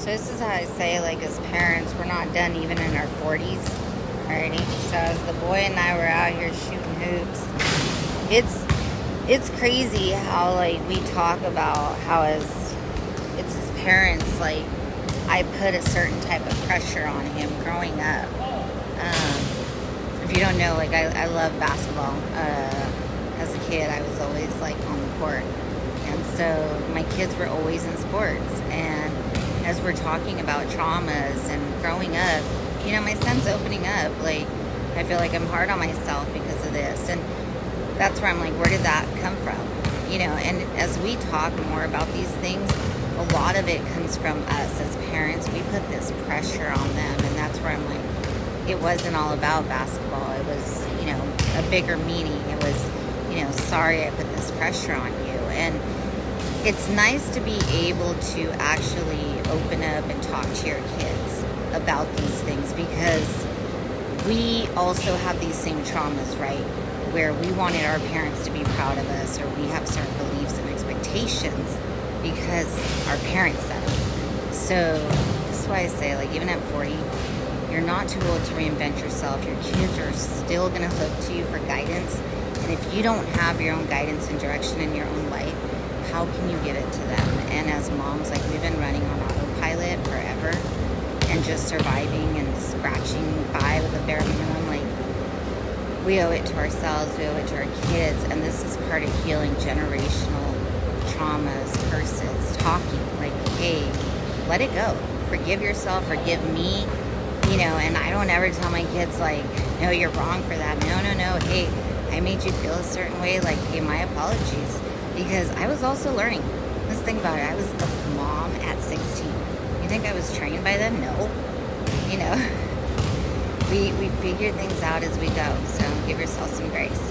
So this is how I say, like, as parents, we're not done even in our 40s. Alrighty. So as the boy and I were out here shooting hoops, it's crazy how, like, we talk about how as parents, like, I put a certain type of pressure on him growing up. If you don't know, like, I love basketball. As a kid, I was always, like, on the court. And so my kids were always in sports. And as we're talking about traumas and growing up, you know, my son's opening up. Like, I feel like I'm hard on myself because of this. And that's where I'm like, where did that come from? You know, and as we talk more about these things, a lot of it comes from us as parents. We put this pressure on them. And that's where I'm like, it wasn't all about basketball. It was, you know, a bigger meaning. It was, you know, sorry I put this pressure on you. And it's nice to be able to actually open up and talk to your kids about these things, because we also have these same traumas, right? Where we wanted our parents to be proud of us, or we have certain beliefs and expectations because our parents said it. So this is why I say, like, even at 40, you're not too old to reinvent yourself. Your kids are still going to look to you for guidance. And if you don't have your own guidance and direction in your own life, how can you give it to them? And as moms, like, we've been running on autopilot forever and just surviving and scratching by with a bare minimum. Like, we owe it to ourselves, we owe it to our kids. And this is part of healing generational traumas, curses, talking. Like, hey, let it go. Forgive yourself, forgive me. You know, and I don't ever tell my kids, like, no, you're wrong for that. No. Hey, I made you feel a certain way. Like, hey, my apologies. Because I was also learning. Let's think about it. I was a mom at 16. You think I was trained by them? No. You know, we figure things out as we go. So give yourself some grace.